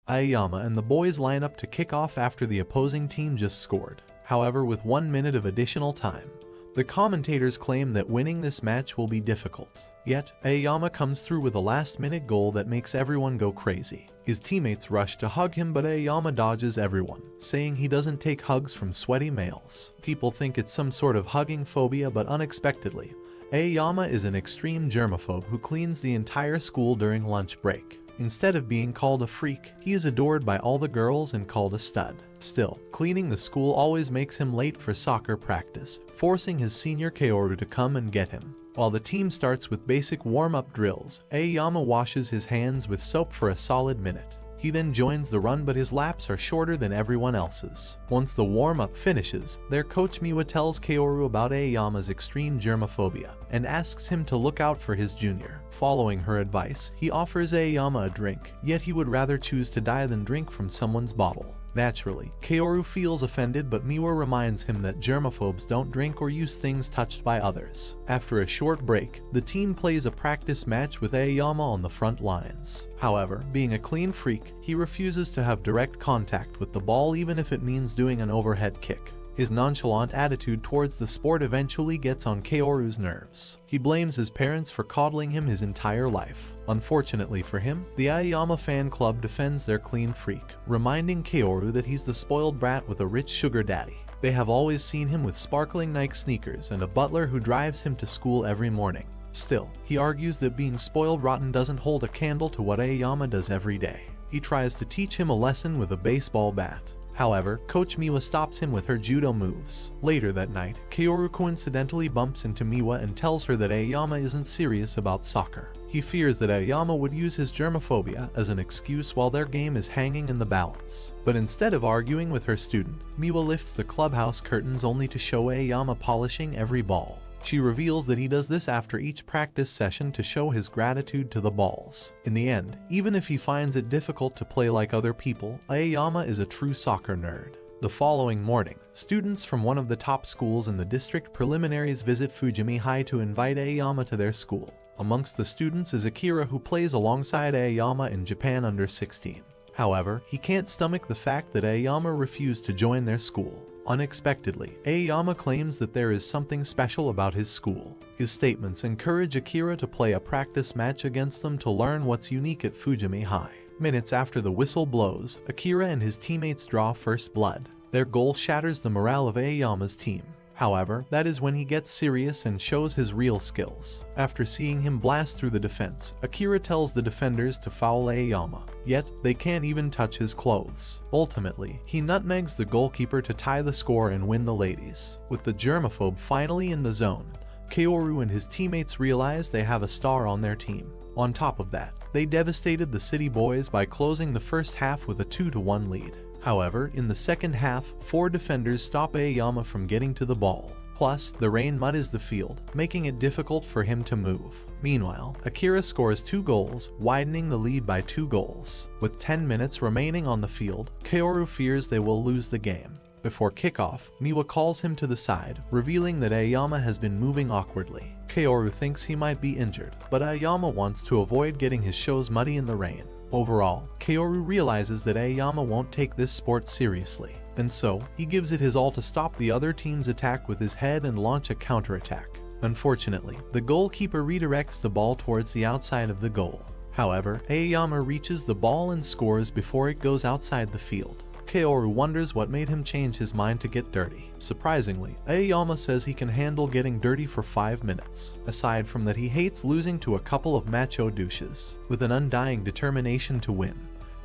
Ayama and the boys line up to kick off after the opposing team just scored. However, with 1 minute of additional time, the commentators claim that winning this match will be difficult. Yet, Ayama comes through with a last-minute goal that makes everyone go crazy. His teammates rush to hug him, but Ayama dodges everyone, saying he doesn't take hugs from sweaty males. People think it's some sort of hugging phobia, but unexpectedly, Ayama is an extreme germaphobe who cleans the entire school during lunch break. Instead of being called a freak, he is adored by all the girls and called a stud. Still, cleaning the school always makes him late for soccer practice, forcing his senior Kaoru to come and get him. While the team starts with basic warm-up drills, Ayama washes his hands with soap for a solid minute. He then joins the run, but his laps are shorter than everyone else's. Once the warm-up finishes, their coach Miwa tells Kaoru about Ayama's extreme germophobia and asks him to look out for his junior. Following her advice, he offers Ayama a drink, yet he would rather choose to die than drink from someone's bottle. Naturally, Kaoru feels offended, but Miwa reminds him that germaphobes don't drink or use things touched by others. After a short break, the team plays a practice match with Ayama on the front lines. However, being a clean freak, he refuses to have direct contact with the ball even if it means doing an overhead kick. His nonchalant attitude towards the sport eventually gets on Kaoru's nerves. He blames his parents for coddling him his entire life. Unfortunately for him, the Ayama fan club defends their clean freak, reminding Kaoru that he's the spoiled brat with a rich sugar daddy. They have always seen him with sparkling Nike sneakers and a butler who drives him to school every morning. Still, he argues that being spoiled rotten doesn't hold a candle to what Ayama does every day. He tries to teach him a lesson with a baseball bat. However, Coach Miwa stops him with her judo moves. Later that night, Kaoru coincidentally bumps into Miwa and tells her that Ayama isn't serious about soccer. He fears that Ayama would use his germophobia as an excuse while their game is hanging in the balance. But instead of arguing with her student, Miwa lifts the clubhouse curtains only to show Ayama polishing every ball. She reveals that he does this after each practice session to show his gratitude to the balls. In the end, even if he finds it difficult to play like other people, Ayama is a true soccer nerd. The following morning, students from one of the top schools in the district preliminaries visit Fujimi High to invite Ayama to their school. Amongst the students is Akira, who plays alongside Ayama in Japan under 16. However, he can't stomach the fact that Ayama refused to join their school. Unexpectedly, Ayama claims that there is something special about his school. His statements encourage Akira to play a practice match against them to learn what's unique at Fujimi High. Minutes after the whistle blows, Akira and his teammates draw first blood. Their goal shatters the morale of Ayama's team. However, that is when he gets serious and shows his real skills. After seeing him blast through the defense, Akira tells the defenders to foul Ayama, yet they can't even touch his clothes. Ultimately, he nutmegs the goalkeeper to tie the score and win the ladies. With the germaphobe finally in the zone, Kaoru and his teammates realize they have a star on their team. On top of that, they devastated the city boys by closing the first half with a 2-1 lead. However, in the second half, 4 defenders stop Ayama from getting to the ball. Plus, the rain muddies the field, making it difficult for him to move. Meanwhile, Akira scores 2 goals, widening the lead by 2 goals. With 10 minutes remaining on the field, Kaoru fears they will lose the game. Before kickoff, Miwa calls him to the side, revealing that Ayama has been moving awkwardly. Kaoru thinks he might be injured, but Ayama wants to avoid getting his shoes muddy in the rain. Overall, Kaoru realizes that Ayama won't take this sport seriously, and so he gives it his all to stop the other team's attack with his head and launch a counterattack. Unfortunately, the goalkeeper redirects the ball towards the outside of the goal. However, Ayama reaches the ball and scores before it goes outside the field. Kaoru wonders what made him change his mind to get dirty. Surprisingly, Ayama says he can handle getting dirty for 5 minutes. Aside from that, he hates losing to a couple of macho douches. With an undying determination to win,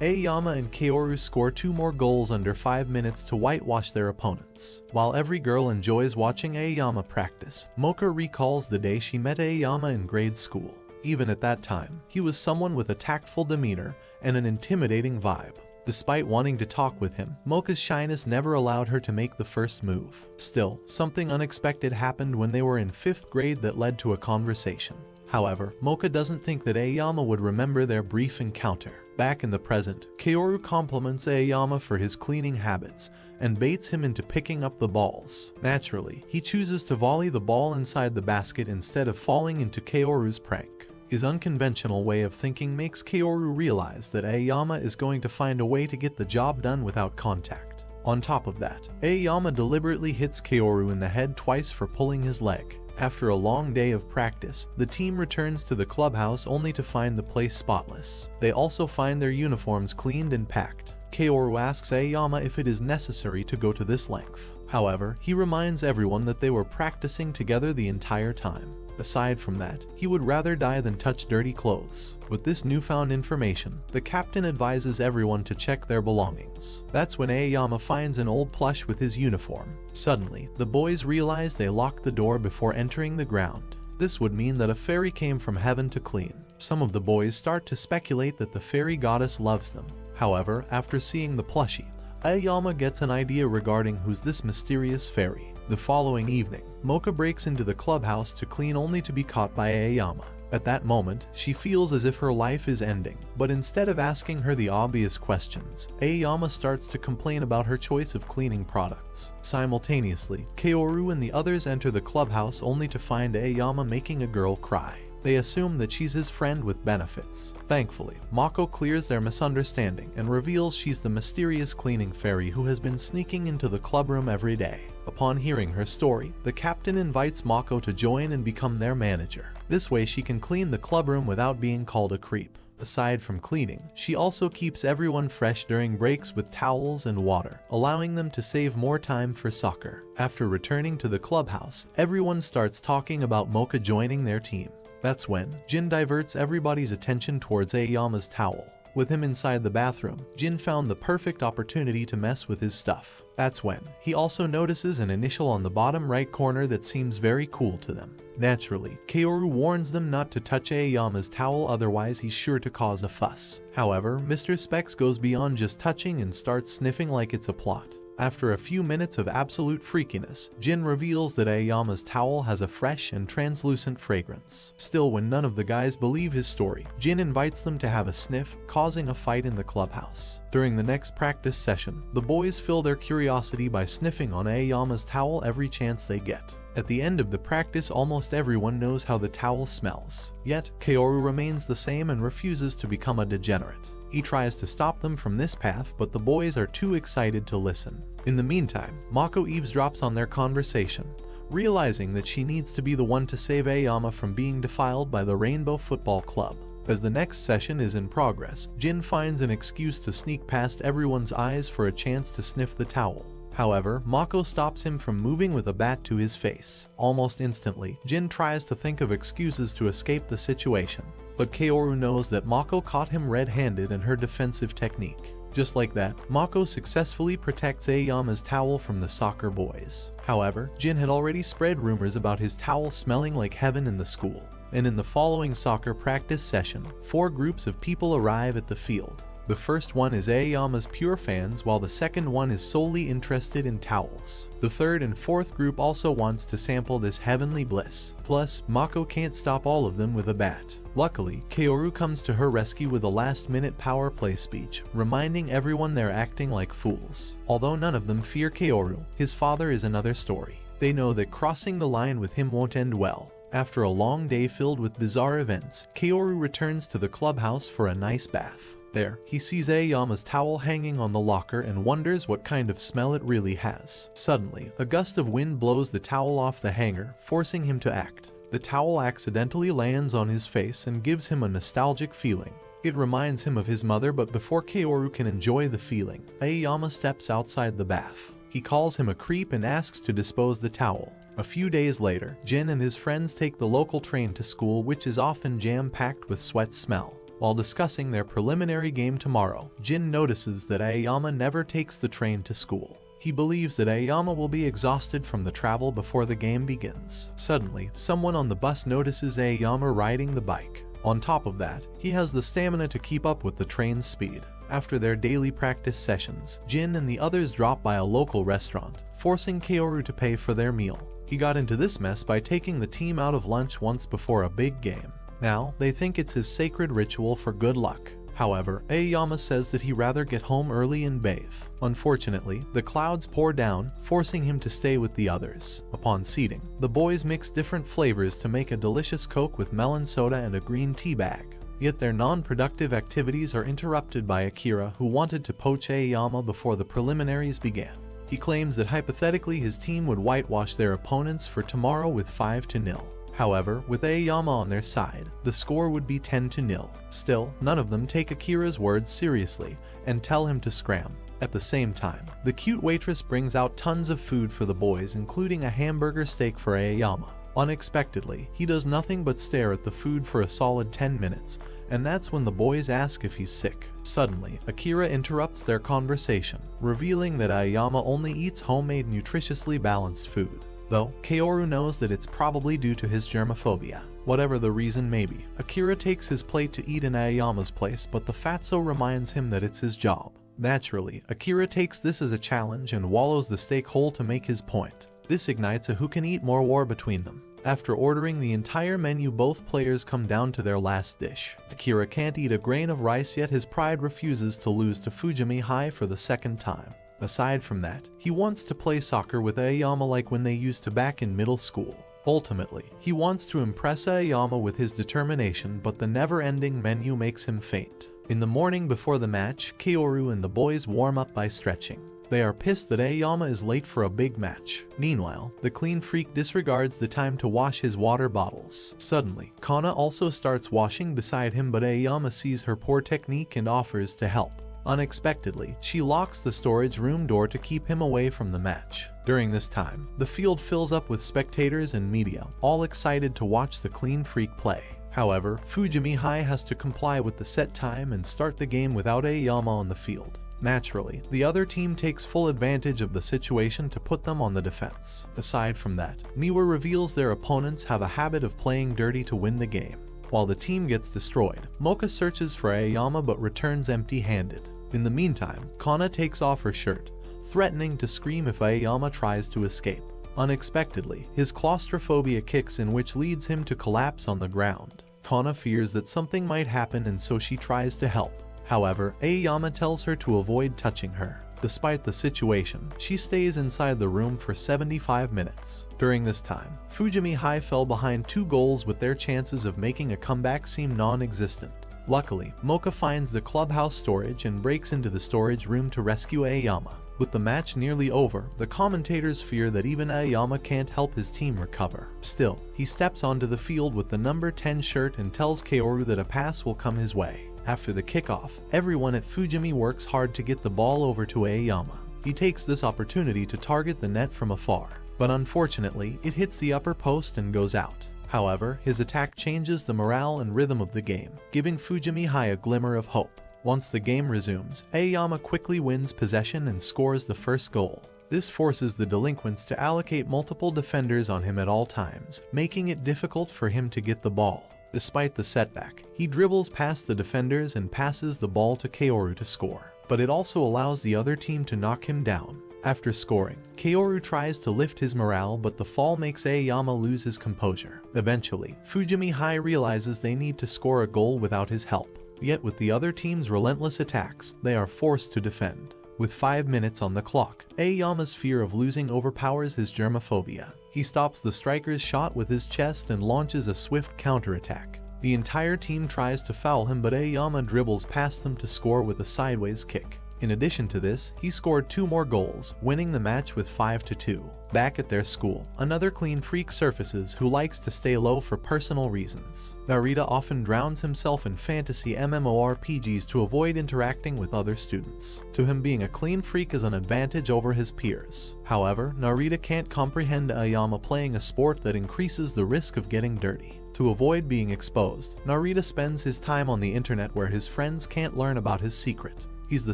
Ayama and Kaoru score 2 more goals under 5 minutes to whitewash their opponents. While every girl enjoys watching Ayama practice, Mocha recalls the day she met Ayama in grade school. Even at that time, he was someone with a tactful demeanor and an intimidating vibe. Despite wanting to talk with him, Mocha's shyness never allowed her to make the first move. Still, something unexpected happened when they were in 5th grade that led to a conversation. However, Mocha doesn't think that Ayama would remember their brief encounter. Back in the present, Kaoru compliments Ayama for his cleaning habits and baits him into picking up the balls. Naturally, he chooses to volley the ball inside the basket instead of falling into Kaoru's prank. His unconventional way of thinking makes Kaoru realize that Ayama is going to find a way to get the job done without contact. On top of that, Ayama deliberately hits Kaoru in the head twice for pulling his leg. After a long day of practice, the team returns to the clubhouse only to find the place spotless. They also find their uniforms cleaned and packed. Kaoru asks Ayama if it is necessary to go to this length. However, he reminds everyone that they were practicing together the entire time. Aside from that, he would rather die than touch dirty clothes. With this newfound information, the captain advises everyone to check their belongings. That's when Ayama finds an old plush with his uniform. Suddenly, the boys realize they locked the door before entering the ground. This would mean that a fairy came from heaven to clean. Some of the boys start to speculate that the fairy goddess loves them. However, after seeing the plushie, Ayama gets an idea regarding who's this mysterious fairy. The following evening, Mocha breaks into the clubhouse to clean only to be caught by Ayama. At that moment, she feels as if her life is ending, but instead of asking her the obvious questions, Ayama starts to complain about her choice of cleaning products. Simultaneously, Kaoru and the others enter the clubhouse only to find Ayama making a girl cry. They assume that she's his friend with benefits. Thankfully, Mako clears their misunderstanding and reveals she's the mysterious cleaning fairy who has been sneaking into the clubroom every day. Upon hearing her story, the captain invites Mako to join and become their manager. This way she can clean the clubroom without being called a creep. Aside from cleaning, she also keeps everyone fresh during breaks with towels and water, allowing them to save more time for soccer. After returning to the clubhouse, everyone starts talking about Mocha joining their team. That's when Jin diverts everybody's attention towards Ayama's towel. With him inside the bathroom, Jin found the perfect opportunity to mess with his stuff. That's when he also notices an initial on the bottom right corner that seems very cool to them. Naturally, Kaoru warns them not to touch Ayama's towel, otherwise he's sure to cause a fuss. However, Mr. Specs goes beyond just touching and starts sniffing like it's a plot. After a few minutes of absolute freakiness, Jin reveals that Ayama's towel has a fresh and translucent fragrance. Still, when none of the guys believe his story, Jin invites them to have a sniff, causing a fight in the clubhouse. During the next practice session, the boys fill their curiosity by sniffing on Ayama's towel every chance they get. At the end of the practice, almost everyone knows how the towel smells. Yet, Kaoru remains the same and refuses to become a degenerate. He tries to stop them from this path, but the boys are too excited to listen. In the meantime, Mako eavesdrops on their conversation, realizing that she needs to be the one to save Ayama from being defiled by the Rainbow Football Club. As the next session is in progress, Jin finds an excuse to sneak past everyone's eyes for a chance to sniff the towel. However, Mako stops him from moving with a bat to his face. Almost instantly, Jin tries to think of excuses to escape the situation. But Kaoru knows that Mako caught him red-handed in her defensive technique. Just like that, Mako successfully protects Ayama's towel from the soccer boys. However, Jin had already spread rumors about his towel smelling like heaven in the school. And in the following soccer practice session, 4 groups of people arrive at the field. The first one is Ayama's pure fans, while the second one is solely interested in towels. The third and fourth group also wants to sample this heavenly bliss. Plus, Mako can't stop all of them with a bat. Luckily, Kaoru comes to her rescue with a last-minute power play speech, reminding everyone they're acting like fools. Although none of them fear Kaoru, his father is another story. They know that crossing the line with him won't end well. After a long day filled with bizarre events, Kaoru returns to the clubhouse for a nice bath. There, he sees Ayama's towel hanging on the locker and wonders what kind of smell it really has. Suddenly, a gust of wind blows the towel off the hanger, forcing him to act. The towel accidentally lands on his face and gives him a nostalgic feeling. It reminds him of his mother, but before Kaoru can enjoy the feeling, Ayama steps outside the bath. He calls him a creep and asks to dispose the towel. A few days later, Jin and his friends take the local train to school, which is often jam-packed with sweat smell. While discussing their preliminary game tomorrow, Jin notices that Ayama never takes the train to school. He believes that Ayama will be exhausted from the travel before the game begins. Suddenly, someone on the bus notices Ayama riding the bike. On top of that, he has the stamina to keep up with the train's speed. After their daily practice sessions, Jin and the others drop by a local restaurant, forcing Kaoru to pay for their meal. He got into this mess by taking the team out of lunch once before a big game. Now, they think it's his sacred ritual for good luck. However, Aoyama says that he'd rather get home early and bathe. Unfortunately, the clouds pour down, forcing him to stay with the others. Upon seating, the boys mix different flavors to make a delicious Coke with melon soda and a green tea bag. Yet their non-productive activities are interrupted by Akira, who wanted to poach Aoyama before the preliminaries began. He claims that hypothetically his team would whitewash their opponents for tomorrow with 5-0. However, with Aoyama on their side, the score would be 10-0. Still, none of them take Akira's words seriously and tell him to scram. At the same time, the cute waitress brings out tons of food for the boys, including a hamburger steak for Aoyama. Unexpectedly, he does nothing but stare at the food for a solid 10 minutes, and that's when the boys ask if he's sick. Suddenly, Akira interrupts their conversation, revealing that Ayama only eats homemade nutritiously balanced food. Though, Kaoru knows that it's probably due to his germophobia. Whatever the reason may be, Akira takes his plate to eat in Ayama's place, but the fatso reminds him that it's his job. Naturally, Akira takes this as a challenge and wallows the steak whole to make his point. This ignites a who-can-eat-more war between them. After ordering the entire menu, both players come down to their last dish. Akira can't eat a grain of rice, yet his pride refuses to lose to Fujimi High for the second time. Aside from that, he wants to play soccer with Ayama like when they used to back in middle school. Ultimately, he wants to impress Ayama with his determination, but the never-ending menu makes him faint. In the morning before the match, Kaoru and the boys warm up by stretching. They are pissed that Ayama is late for a big match. Meanwhile, the clean freak disregards the time to wash his water bottles. Suddenly, Kana also starts washing beside him, but Ayama sees her poor technique and offers to help. Unexpectedly, she locks the storage room door to keep him away from the match. During this time, the field fills up with spectators and media, all excited to watch the clean freak play. However, Fujimi High has to comply with the set time and start the game without Ayama on the field. Naturally, the other team takes full advantage of the situation to put them on the defense. Aside from that, Miwa reveals their opponents have a habit of playing dirty to win the game. While the team gets destroyed, Mocha searches for Ayama but returns empty-handed. In the meantime, Kana takes off her shirt, threatening to scream if Ayama tries to escape. Unexpectedly, his claustrophobia kicks in, which leads him to collapse on the ground. Kana fears that something might happen, and so she tries to help. However, Ayama tells her to avoid touching her. Despite the situation, she stays inside the room for 75 minutes. During this time, Fujimi High fell behind 2 goals, with their chances of making a comeback seem non-existent. Luckily, Mocha finds the clubhouse storage and breaks into the storage room to rescue Ayama. With the match nearly over, the commentators fear that even Ayama can't help his team recover. Still, he steps onto the field with the number 10 shirt and tells Kaoru that a pass will come his way. After the kickoff, everyone at Fujimi works hard to get the ball over to Ayama. He takes this opportunity to target the net from afar, but unfortunately, it hits the upper post and goes out. However, his attack changes the morale and rhythm of the game, giving Fujimi High a glimmer of hope. Once the game resumes, Ayama quickly wins possession and scores the first goal. This forces the delinquents to allocate multiple defenders on him at all times, making it difficult for him to get the ball. Despite the setback, he dribbles past the defenders and passes the ball to Kaoru to score, but it also allows the other team to knock him down. After scoring, Kaoru tries to lift his morale, but the fall makes Ayama lose his composure. Eventually, Fujimi High realizes they need to score a goal without his help. Yet with the other team's relentless attacks, they are forced to defend. With 5 minutes on the clock, Ayama's fear of losing overpowers his germophobia. He stops the striker's shot with his chest and launches a swift counterattack. The entire team tries to foul him, but Ayama dribbles past them to score with a sideways kick. In addition to this, he scored 2 more goals, winning the match with 5-2. Back at their school, another clean freak surfaces who likes to stay low for personal reasons. Narita often drowns himself in fantasy MMORPGs to avoid interacting with other students. To him, being a clean freak is an advantage over his peers. However, Narita can't comprehend Ayama playing a sport that increases the risk of getting dirty. To avoid being exposed, Narita spends his time on the internet where his friends can't learn about his secret. He's the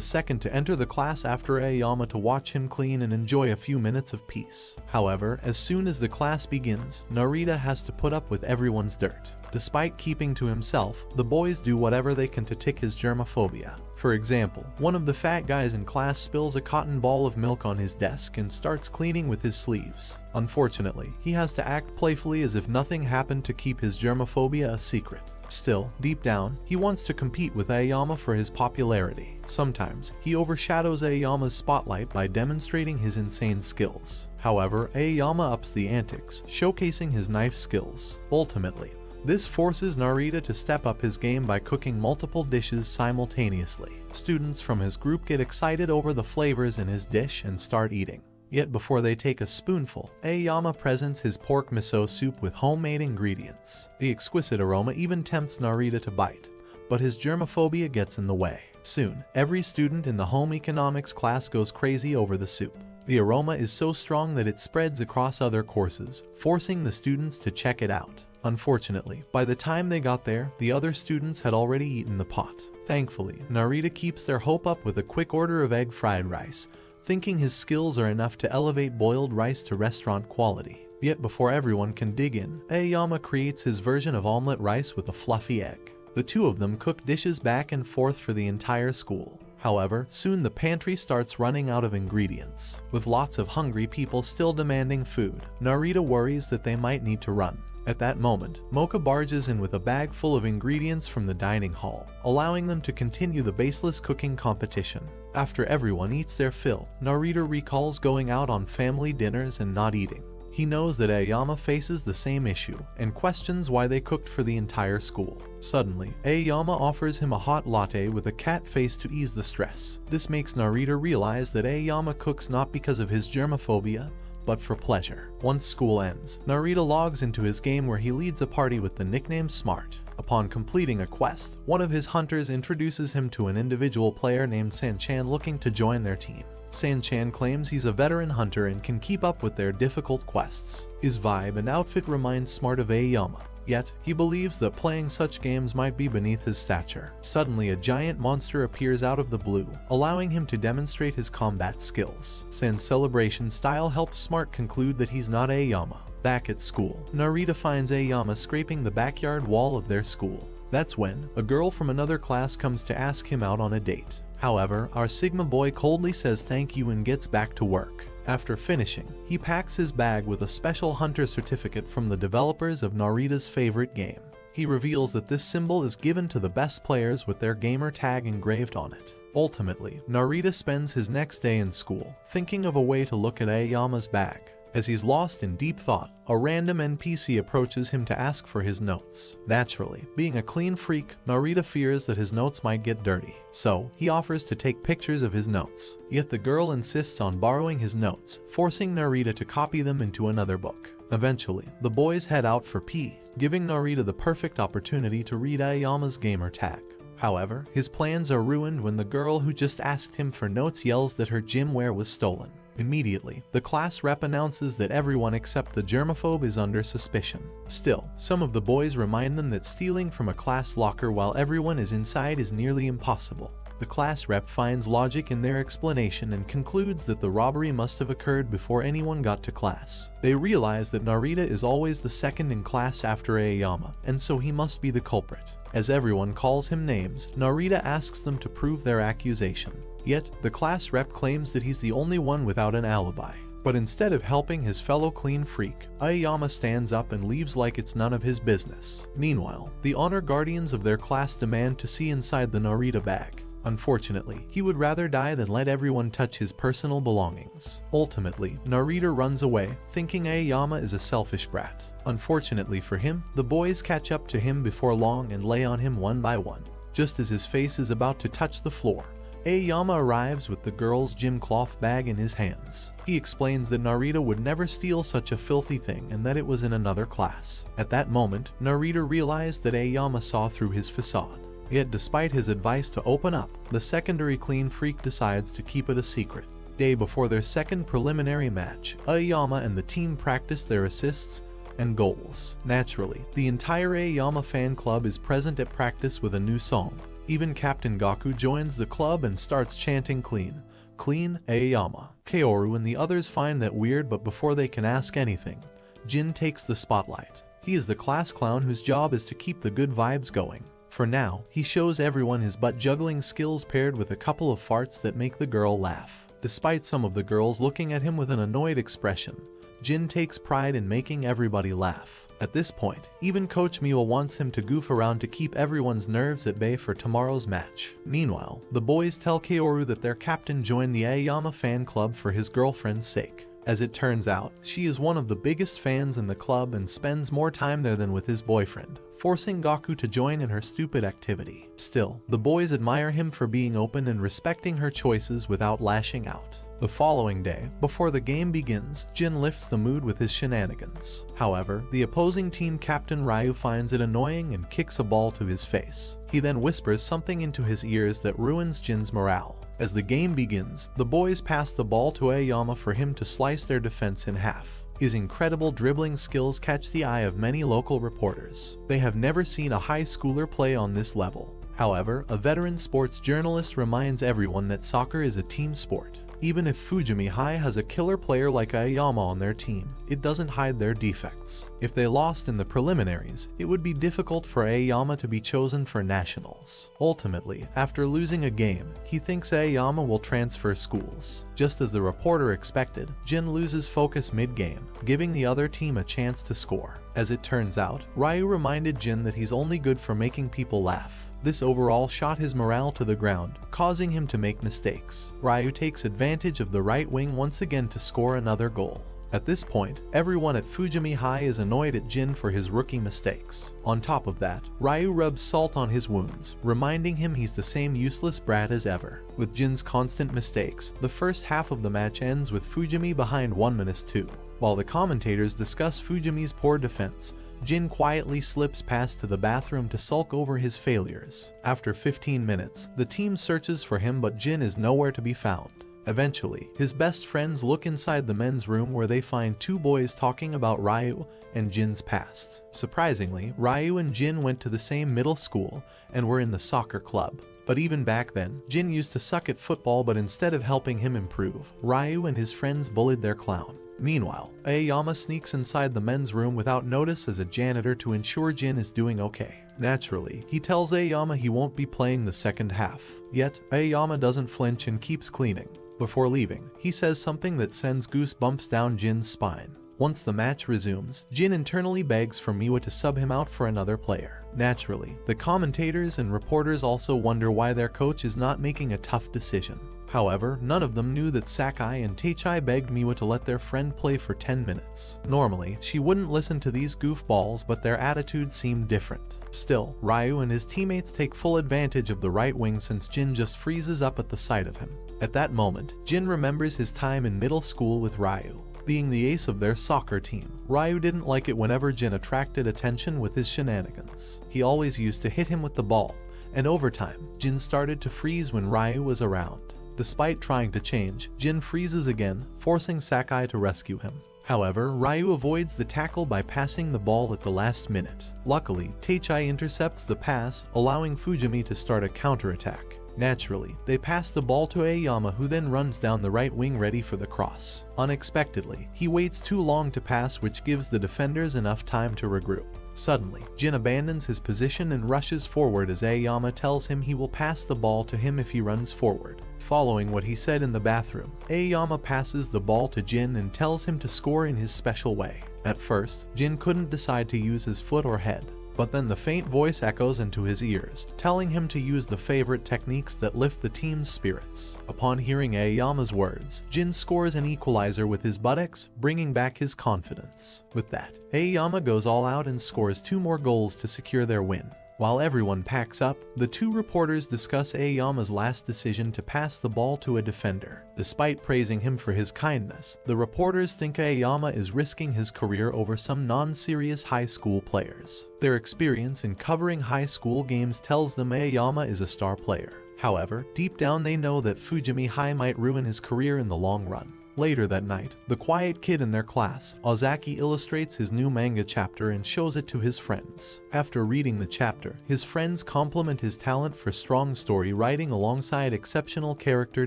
second to enter the class after Ayama to watch him clean and enjoy a few minutes of peace. However, as soon as the class begins, Narita has to put up with everyone's dirt. Despite keeping to himself, the boys do whatever they can to tick his germophobia. For example, one of the fat guys in class spills a cotton ball of milk on his desk and starts cleaning with his sleeves. Unfortunately, he has to act playfully as if nothing happened to keep his germophobia a secret. Still, deep down, he wants to compete with Ayama for his popularity. Sometimes, he overshadows Ayama's spotlight by demonstrating his insane skills. However, Ayama ups the antics, showcasing his knife skills. Ultimately, this forces Narita to step up his game by cooking multiple dishes simultaneously. Students from his group get excited over the flavors in his dish and start eating. Yet before they take a spoonful, Ayama presents his pork miso soup with homemade ingredients. The exquisite aroma even tempts Narita to bite, but his germophobia gets in the way. Soon, every student in the home economics class goes crazy over the soup. The aroma is so strong that it spreads across other courses, forcing the students to check it out. Unfortunately, by the time they got there, the other students had already eaten the pot. Thankfully, Narita keeps their hope up with a quick order of egg fried rice, thinking his skills are enough to elevate boiled rice to restaurant quality. Yet before everyone can dig in, Ayama creates his version of omelet rice with a fluffy egg. The two of them cook dishes back and forth for the entire school. However, soon the pantry starts running out of ingredients. With lots of hungry people still demanding food, Narita worries that they might need to run. At that moment, Mocha barges in with a bag full of ingredients from the dining hall, allowing them to continue the baseless cooking competition. After everyone eats their fill, Narita recalls going out on family dinners and not eating. He knows that Ayama faces the same issue, and questions why they cooked for the entire school. Suddenly, Ayama offers him a hot latte with a cat face to ease the stress. This makes Narita realize that Ayama cooks not because of his germophobia, but for pleasure. Once school ends, Narita logs into his game where he leads a party with the nickname Smart. Upon completing a quest, one of his hunters introduces him to an individual player named San-chan looking to join their team. San-chan claims he's a veteran hunter and can keep up with their difficult quests. His vibe and outfit remind Smart of Ayama, yet he believes that playing such games might be beneath his stature. Suddenly, a giant monster appears out of the blue, allowing him to demonstrate his combat skills. San's celebration style helps Smart conclude that he's not Ayama. Back at school, Narita finds Ayama scraping the backyard wall of their school. That's when a girl from another class comes to ask him out on a date. However, our Sigma boy coldly says thank you and gets back to work. After finishing, he packs his bag with a special hunter certificate from the developers of Narita's favorite game. He reveals that this symbol is given to the best players with their gamer tag engraved on it. Ultimately, Narita spends his next day in school, thinking of a way to look at Ayama's bag. As he's lost in deep thought, a random NPC approaches him to ask for his notes. Naturally, being a clean freak, Narita fears that his notes might get dirty, so he offers to take pictures of his notes. Yet the girl insists on borrowing his notes, forcing Narita to copy them into another book. Eventually, the boys head out for pee, giving Narita the perfect opportunity to read Ayama's gamer tag. However, his plans are ruined when the girl who just asked him for notes yells that her gym wear was stolen. Immediately, the class rep announces that everyone except the germaphobe is under suspicion. Still, some of the boys remind them that stealing from a class locker while everyone is inside is nearly impossible. The class rep finds logic in their explanation and concludes that the robbery must have occurred before anyone got to class. They realize that Narita is always the second in class after Ayama, and so he must be the culprit. As everyone calls him names, Narita asks them to prove their accusation. Yet, the class rep claims that he's the only one without an alibi. But instead of helping his fellow clean freak, Ayama stands up and leaves like it's none of his business. Meanwhile, the honor guardians of their class demand to see inside the Narita bag. Unfortunately, he would rather die than let everyone touch his personal belongings. Ultimately, Narita runs away, thinking Ayama is a selfish brat. Unfortunately for him, the boys catch up to him before long and lay on him one by one. Just as his face is about to touch the floor, Ayama arrives with the girl's gym cloth bag in his hands. He explains that Narita would never steal such a filthy thing and that it was in another class. At that moment, Narita realized that Ayama saw through his facade. Yet despite his advice to open up, the secondary clean freak decides to keep it a secret. Day before their second preliminary match, Ayama and the team practice their assists and goals. Naturally, the entire Ayama fan club is present at practice with a new song. Even Captain Gaku joins the club and starts chanting clean, clean Ayama. Kaoru and the others find that weird, but before they can ask anything, Jin takes the spotlight. He is the class clown whose job is to keep the good vibes going. For now, he shows everyone his butt juggling skills paired with a couple of farts that make the girl laugh. Despite some of the girls looking at him with an annoyed expression, Jin takes pride in making everybody laugh. At this point, even Coach Miwa wants him to goof around to keep everyone's nerves at bay for tomorrow's match. Meanwhile, the boys tell Kaoru that their captain joined the Ayama fan club for his girlfriend's sake. As it turns out, she is one of the biggest fans in the club and spends more time there than with his boyfriend, forcing Gaku to join in her stupid activity. Still, the boys admire him for being open and respecting her choices without lashing out. The following day, before the game begins, Jin lifts the mood with his shenanigans. However, the opposing team captain Ryu finds it annoying and kicks a ball to his face. He then whispers something into his ears that ruins Jin's morale. As the game begins, the boys pass the ball to Ayama for him to slice their defense in half. His incredible dribbling skills catch the eye of many local reporters. They have never seen a high schooler play on this level. However, a veteran sports journalist reminds everyone that soccer is a team sport. Even if Fujimi High has a killer player like Ayama on their team, it doesn't hide their defects. If they lost in the preliminaries, it would be difficult for Ayama to be chosen for nationals. Ultimately, after losing a game, he thinks Ayama will transfer schools. Just as the reporter expected, Jin loses focus mid-game, giving the other team a chance to score. As it turns out, Ryu reminded Jin that he's only good for making people laugh. This overall shot his morale to the ground, causing him to make mistakes. Ryu takes advantage of the right wing once again to score another goal. At this point, everyone at Fujimi High is annoyed at Jin for his rookie mistakes. On top of that, Ryu rubs salt on his wounds, reminding him he's the same useless brat as ever. With Jin's constant mistakes, the first half of the match ends with Fujimi behind 1-2. While the commentators discuss Fujimi's poor defense, Jin quietly slips past to the bathroom to sulk over his failures. After 15 minutes, the team searches for him but Jin is nowhere to be found. Eventually, his best friends look inside the men's room where they find two boys talking about Ryu and Jin's past. Surprisingly, Ryu and Jin went to the same middle school and were in the soccer club. But even back then, Jin used to suck at football, but instead of helping him improve, Ryu and his friends bullied their clown. Meanwhile, Ayama sneaks inside the men's room without notice as a janitor to ensure Jin is doing okay. Naturally, he tells Ayama he won't be playing the second half. Yet, Ayama doesn't flinch and keeps cleaning. Before leaving, he says something that sends goosebumps down Jin's spine. Once the match resumes, Jin internally begs for Miwa to sub him out for another player. Naturally, the commentators and reporters also wonder why their coach is not making a tough decision. However, none of them knew that Sakai and Teichai begged Miwa to let their friend play for 10 minutes. Normally, she wouldn't listen to these goofballs, but their attitude seemed different. Still, Ryu and his teammates take full advantage of the right wing since Jin just freezes up at the sight of him. At that moment, Jin remembers his time in middle school with Ryu. Being the ace of their soccer team, Ryu didn't like it whenever Jin attracted attention with his shenanigans. He always used to hit him with the ball, and over time, Jin started to freeze when Ryu was around. Despite trying to change, Jin freezes again, forcing Sakai to rescue him. However, Ryu avoids the tackle by passing the ball at the last minute. Luckily, Teichai intercepts the pass, allowing Fujimi to start a counterattack. Naturally, they pass the ball to Ayama, who then runs down the right wing ready for the cross. Unexpectedly, he waits too long to pass, which gives the defenders enough time to regroup. Suddenly, Jin abandons his position and rushes forward as Ayama tells him he will pass the ball to him if he runs forward. Following what he said in the bathroom, Ayama passes the ball to Jin and tells him to score in his special way. At first, Jin couldn't decide to use his foot or head, but then the faint voice echoes into his ears, telling him to use the favorite techniques that lift the team's spirits. Upon hearing Ayama's words, Jin scores an equalizer with his buttocks, bringing back his confidence. With that, Ayama goes all out and scores 2 more goals to secure their win. While everyone packs up, the 2 reporters discuss Ayama's last decision to pass the ball to a defender. Despite praising him for his kindness, the reporters think Ayama is risking his career over some non-serious high school players. Their experience in covering high school games tells them Ayama is a star player. However, deep down they know that Fujimi High might ruin his career in the long run. Later that night, the quiet kid in their class, Ozaki, illustrates his new manga chapter and shows it to his friends. After reading the chapter, his friends compliment his talent for strong story writing alongside exceptional character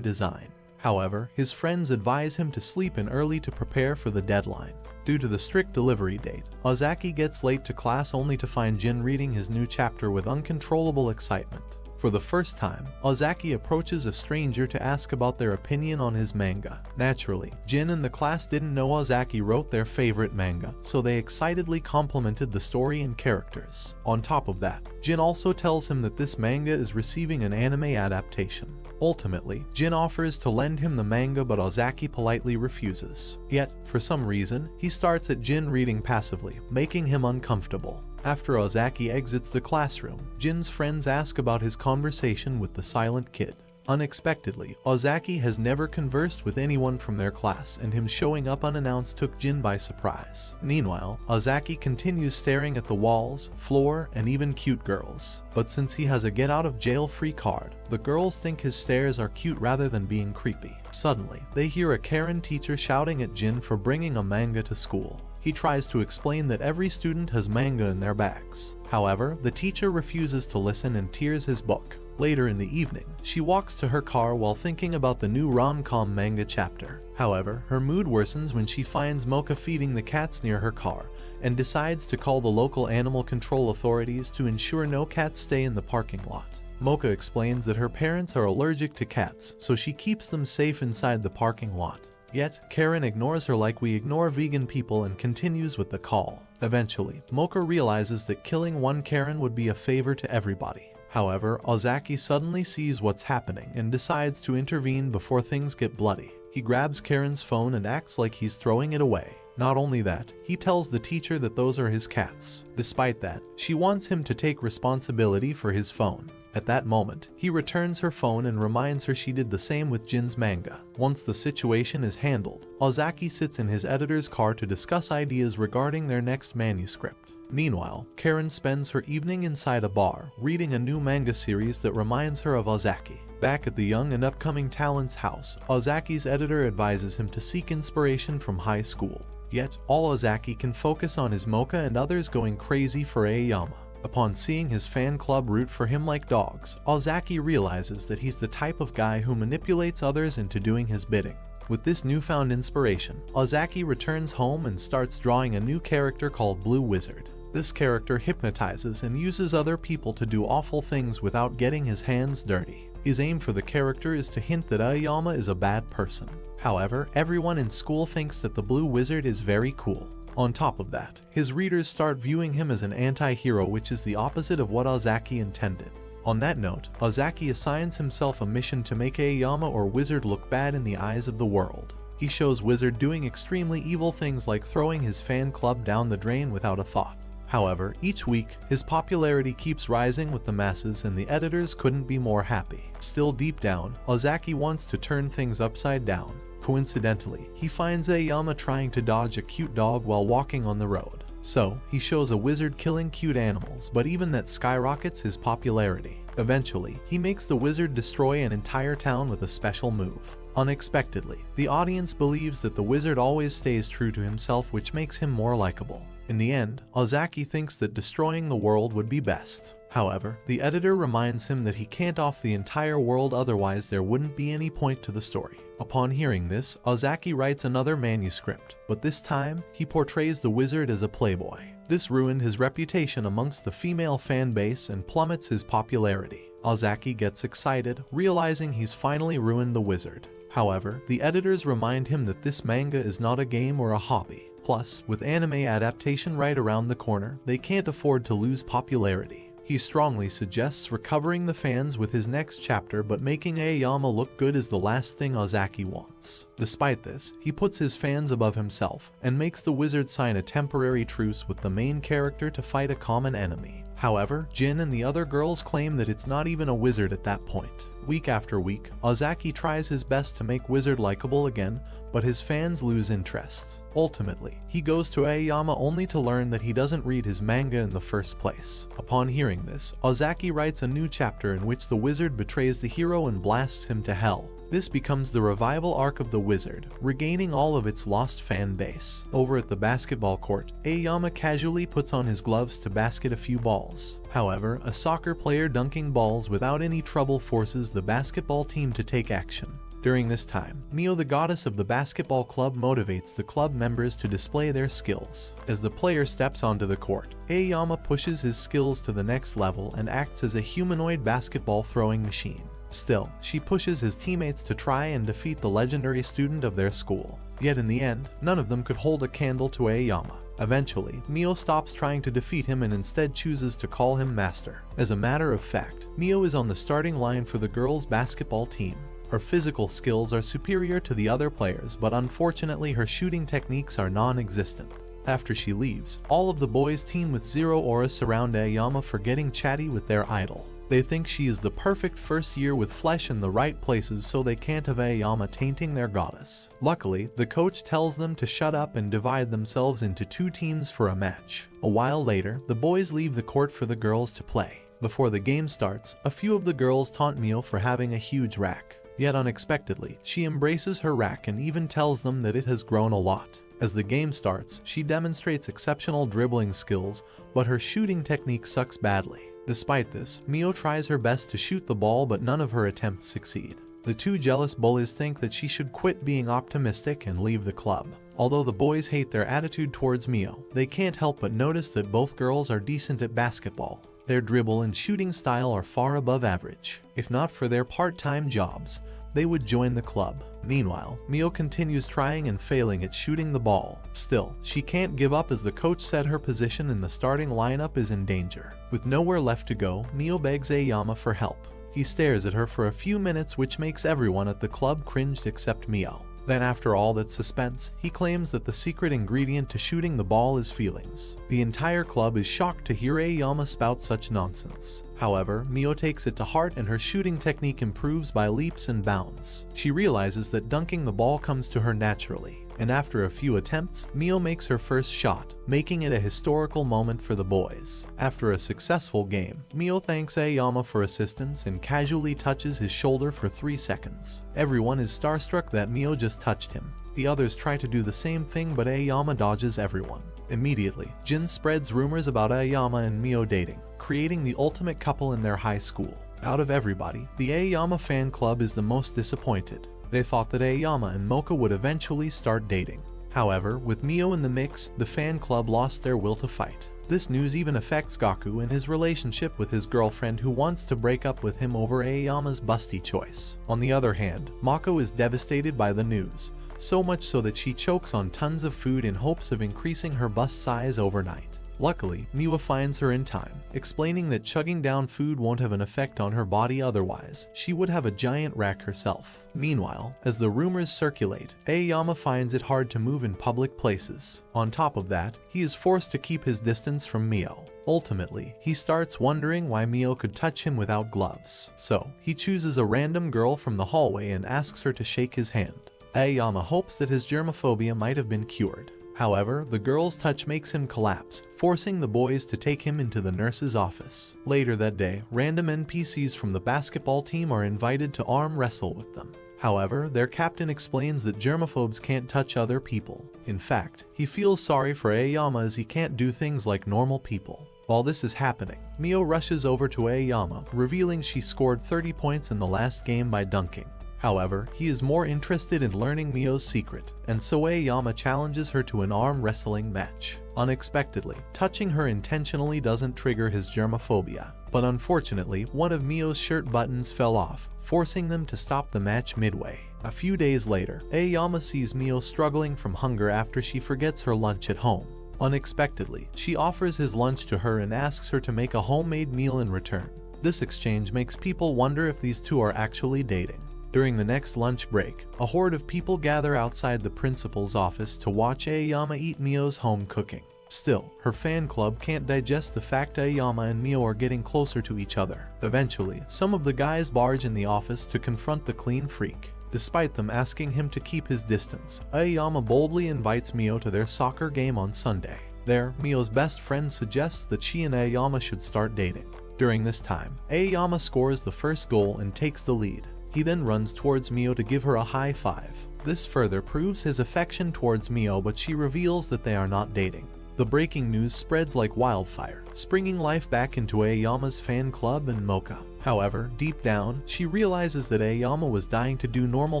design. However, his friends advise him to sleep in early to prepare for the deadline. Due to the strict delivery date, Ozaki gets late to class only to find Jin reading his new chapter with uncontrollable excitement. For the first time, Ozaki approaches a stranger to ask about their opinion on his manga. Naturally, Jin and the class didn't know Ozaki wrote their favorite manga, so they excitedly complimented the story and characters. On top of that, Jin also tells him that this manga is receiving an anime adaptation. Ultimately, Jin offers to lend him the manga, but Ozaki politely refuses. Yet, for some reason, he starts at Jin reading passively, making him uncomfortable. After Ozaki exits the classroom, Jin's friends ask about his conversation with the silent kid. Unexpectedly, Ozaki has never conversed with anyone from their class, and him showing up unannounced took Jin by surprise. Meanwhile, Ozaki continues staring at the walls, floor, and even cute girls. But since he has a get-out-of-jail-free card, the girls think his stares are cute rather than being creepy. Suddenly, they hear a Karen teacher shouting at Jin for bringing a manga to school. He tries to explain that every student has manga in their bags. However, the teacher refuses to listen and tears his book. Later in the evening, she walks to her car while thinking about the new rom-com manga chapter. However, her mood worsens when she finds Mocha feeding the cats near her car and decides to call the local animal control authorities to ensure no cats stay in the parking lot. Mocha explains that her parents are allergic to cats, so she keeps them safe inside the parking lot. Yet, Karen ignores her like we ignore vegan people and continues with the call. Eventually, Mocha realizes that killing one Karen would be a favor to everybody. However, Ozaki suddenly sees what's happening and decides to intervene before things get bloody. He grabs Karen's phone and acts like he's throwing it away. Not only that, he tells the teacher that those are his cats. Despite that, she wants him to take responsibility for his phone. At that moment, he returns her phone and reminds her she did the same with Jin's manga. Once the situation is handled, Ozaki sits in his editor's car to discuss ideas regarding their next manuscript. Meanwhile, Karen spends her evening inside a bar, reading a new manga series that reminds her of Ozaki. Back at the young and upcoming talent's house, Ozaki's editor advises him to seek inspiration from high school. Yet, all Ozaki can focus on is Mocha and others going crazy for Ayama. Upon seeing his fan club root for him like dogs, Ozaki realizes that he's the type of guy who manipulates others into doing his bidding. With this newfound inspiration, Ozaki returns home and starts drawing a new character called Blue Wizard. This character hypnotizes and uses other people to do awful things without getting his hands dirty. His aim for the character is to hint that Aoyama is a bad person. However, everyone in school thinks that the Blue Wizard is very cool. On top of that, his readers start viewing him as an anti-hero, which is the opposite of what Ozaki intended. On that note, Ozaki assigns himself a mission to make Ayama or Wizard look bad in the eyes of the world. He shows Wizard doing extremely evil things like throwing his fan club down the drain without a thought. However, each week, his popularity keeps rising with the masses and the editors couldn't be more happy. Still deep down, Ozaki wants to turn things upside down. Coincidentally, he finds Ayama trying to dodge a cute dog while walking on the road. So, he shows a wizard killing cute animals, but even that skyrockets his popularity. Eventually, he makes the wizard destroy an entire town with a special move. Unexpectedly, the audience believes that the wizard always stays true to himself, which makes him more likable. In the end, Ozaki thinks that destroying the world would be best. However, the editor reminds him that he can't off the entire world, otherwise there wouldn't be any point to the story. Upon hearing this, Ozaki writes another manuscript, but this time, he portrays the wizard as a playboy. This ruined his reputation amongst the female fan base and plummets his popularity. Ozaki gets excited, realizing he's finally ruined the wizard. However, the editors remind him that this manga is not a game or a hobby. Plus, with anime adaptation right around the corner, they can't afford to lose popularity. He strongly suggests recovering the fans with his next chapter, but making Ayama look good is the last thing Ozaki wants. Despite this, he puts his fans above himself and makes the wizard sign a temporary truce with the main character to fight a common enemy. However, Jin and the other girls claim that it's not even a wizard at that point. Week after week, Ozaki tries his best to make Wizard likable again, but his fans lose interest. Ultimately, he goes to Ayama only to learn that he doesn't read his manga in the first place. Upon hearing this, Ozaki writes a new chapter in which the wizard betrays the hero and blasts him to hell. This becomes the revival arc of the wizard, regaining all of its lost fan base. Over at the basketball court, Ayama casually puts on his gloves to basket a few balls. However, a soccer player dunking balls without any trouble forces the basketball team to take action. During this time, Mio, the goddess of the basketball club, motivates the club members to display their skills. As the player steps onto the court, Aoyama pushes his skills to the next level and acts as a humanoid basketball throwing machine. Still, she pushes his teammates to try and defeat the legendary student of their school. Yet in the end, none of them could hold a candle to Aoyama. Eventually, Mio stops trying to defeat him and instead chooses to call him master. As a matter of fact, Mio is on the starting line for the girls' basketball team. Her physical skills are superior to the other players, but unfortunately her shooting techniques are non-existent. After she leaves, all of the boys' team with zero aura surround Ayama for getting chatty with their idol. They think she is the perfect first year with flesh in the right places, so they can't have Ayama tainting their goddess. Luckily, the coach tells them to shut up and divide themselves into 2 teams for a match. A while later, the boys leave the court for the girls to play. Before the game starts, a few of the girls taunt Mio for having a huge rack. Yet unexpectedly, she embraces her rack and even tells them that it has grown a lot. As the game starts, she demonstrates exceptional dribbling skills, but her shooting technique sucks badly. Despite this, Mio tries her best to shoot the ball, but none of her attempts succeed. The 2 jealous bullies think that she should quit being optimistic and leave the club. Although the boys hate their attitude towards Mio, they can't help but notice that both girls are decent at basketball. Their dribble and shooting style are far above average. If not for their part-time jobs, they would join the club. Meanwhile, Mio continues trying and failing at shooting the ball. Still, she can't give up as the coach said her position in the starting lineup is in danger. With nowhere left to go, Mio begs Ayama for help. He stares at her for a few minutes, which makes everyone at the club cringed except Mio. Then after all that suspense, he claims that the secret ingredient to shooting the ball is feelings. The entire club is shocked to hear Ayama spout such nonsense. However, Mio takes it to heart and her shooting technique improves by leaps and bounds. She realizes that dunking the ball comes to her naturally. And after a few attempts, Mio makes her first shot, making it a historical moment for the boys. After a successful game, Mio thanks Ayama for assistance and casually touches his shoulder for 3 seconds. Everyone is starstruck that Mio just touched him. The others try to do the same thing, but Ayama dodges everyone. Immediately, Jin spreads rumors about Ayama and Mio dating, creating the ultimate couple in their high school. Out of everybody, the Ayama fan club is the most disappointed. They thought that Ayama and Mocha would eventually start dating. However, with Mio in the mix, the fan club lost their will to fight. This news even affects Gaku and his relationship with his girlfriend, who wants to break up with him over Ayama's busty choice. On the other hand, Mako is devastated by the news, so much so that she chokes on tons of food in hopes of increasing her bust size overnight. Luckily, Miwa finds her in time, explaining that chugging down food won't have an effect on her body, otherwise she would have a giant rack herself. Meanwhile, as the rumors circulate, Ayama finds it hard to move in public places. On top of that, he is forced to keep his distance from Mio. Ultimately, he starts wondering why Mio could touch him without gloves. So, he chooses a random girl from the hallway and asks her to shake his hand. Ayama hopes that his germophobia might have been cured. However, the girl's touch makes him collapse, forcing the boys to take him into the nurse's office. Later that day, random NPCs from the basketball team are invited to arm wrestle with them. However, their captain explains that germaphobes can't touch other people. In fact, he feels sorry for Ayama as he can't do things like normal people. While this is happening, Mio rushes over to Ayama, revealing she scored 30 points in the last game by dunking. However, he is more interested in learning Mio's secret, and so Ayama challenges her to an arm wrestling match. Unexpectedly, touching her intentionally doesn't trigger his germophobia, but unfortunately, one of Mio's shirt buttons fell off, forcing them to stop the match midway. A few days later, Ayama sees Mio struggling from hunger after she forgets her lunch at home. Unexpectedly, she offers his lunch to her and asks her to make a homemade meal in return. This exchange makes people wonder if these two are actually dating. During the next lunch break, a horde of people gather outside the principal's office to watch Ayama eat Mio's home cooking. Still, her fan club can't digest the fact Ayama and Mio are getting closer to each other. Eventually, some of the guys barge in the office to confront the clean freak. Despite them asking him to keep his distance, Ayama boldly invites Mio to their soccer game on Sunday. There, Mio's best friend suggests that she and Ayama should start dating. During this time, Ayama scores the first goal and takes the lead. He then runs towards Mio to give her a high five. This further proves his affection towards Mio, but she reveals that they are not dating. The breaking news spreads like wildfire, springing life back into Ayama's fan club and Mocha. However, deep down, she realizes that Ayama was dying to do normal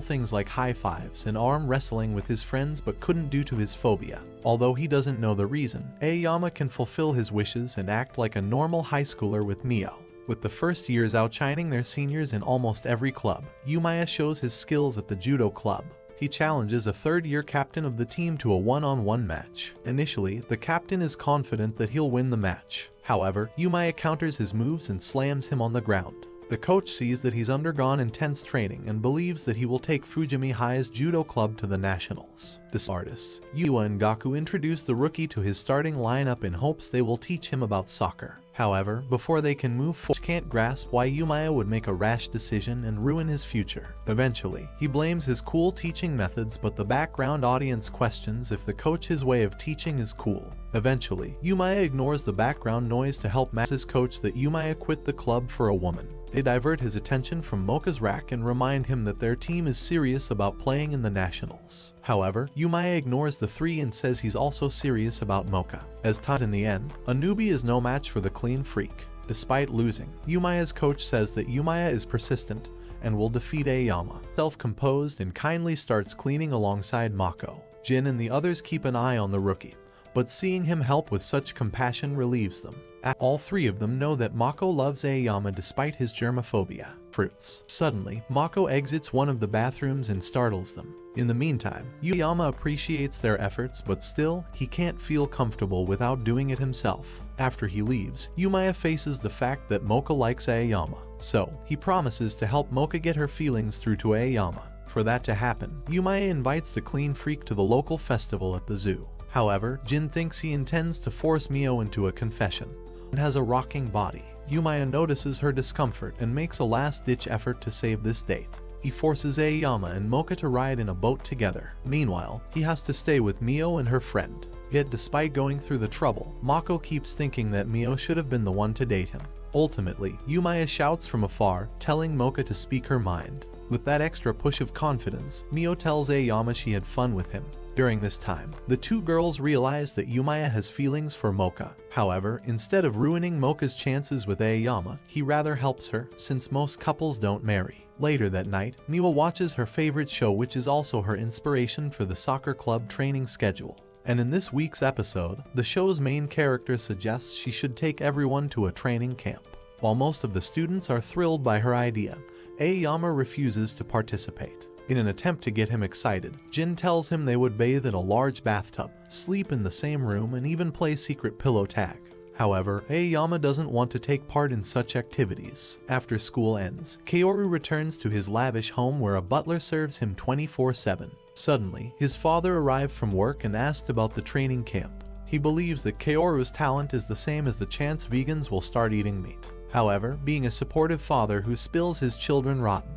things like high fives and arm wrestling with his friends but couldn't due to his phobia. Although he doesn't know the reason, Ayama can fulfill his wishes and act like a normal high schooler with Mio. With the first years outshining their seniors in almost every club, Yumaya shows his skills at the Judo club. He challenges a third-year captain of the team to a one-on-one match. Initially, the captain is confident that he'll win the match. However, Yumaya counters his moves and slams him on the ground. The coach sees that he's undergone intense training and believes that he will take Fujimi High's judo club to the nationals. The artists, Yua and Gaku, introduce the rookie to his starting lineup in hopes they will teach him about soccer. However, before they can move forward, he can't grasp why Yumaya would make a rash decision and ruin his future. Eventually, he blames his cool teaching methods, but the background audience questions if the coach's way of teaching is cool. Eventually, Yumaya ignores the background noise to help his coach that Yumaya quit the club for a woman. They divert his attention from Mocha's rack and remind him that their team is serious about playing in the nationals. However, Yumaya ignores the three and says he's also serious about Mocha. As taught in the end, a newbie is no match for the clean freak. Despite losing, Yumaya's coach says that Yumaya is persistent and will defeat Ayama. Self-composed and kindly starts cleaning alongside Mako. Jin and the others keep an eye on the rookie, but seeing him help with such compassion relieves them. All three of them know that Mako loves Ayama despite his germophobia. Fruits. Suddenly, Mako exits one of the bathrooms and startles them. In the meantime, Ayama appreciates their efforts, but still, he can't feel comfortable without doing it himself. After he leaves, Yumaya faces the fact that Mocha likes Ayama, so he promises to help Mocha get her feelings through to Ayama. For that to happen, Yumaya invites the clean freak to the local festival at the zoo. However, Jin thinks he intends to force Mio into a confession and has a rocking body. Yumaya notices her discomfort and makes a last-ditch effort to save this date. He forces Ayama and Mocha to ride in a boat together. Meanwhile, he has to stay with Mio and her friend. Yet despite going through the trouble, Mako keeps thinking that Mio should have been the one to date him. Ultimately, Yumaya shouts from afar, telling Mocha to speak her mind. With that extra push of confidence, Mio tells Ayama she had fun with him. During this time, the two girls realize that Yumaya has feelings for Mocha. However, instead of ruining Mocha's chances with Ayama, he rather helps her, since most couples don't marry. Later that night, Miwa watches her favorite show, which is also her inspiration for the soccer club training schedule. And in this week's episode, the show's main character suggests she should take everyone to a training camp. While most of the students are thrilled by her idea, Ayama refuses to participate. In an attempt to get him excited, Jin tells him they would bathe in a large bathtub, sleep in the same room, and even play secret pillow tag. However, Ayama doesn't want to take part in such activities. After school ends, Kaoru returns to his lavish home where a butler serves him 24/7. Suddenly, his father arrived from work and asked about the training camp. He believes that Kaoru's talent is the same as the chance vegans will start eating meat. However, being a supportive father who spills his children rotten,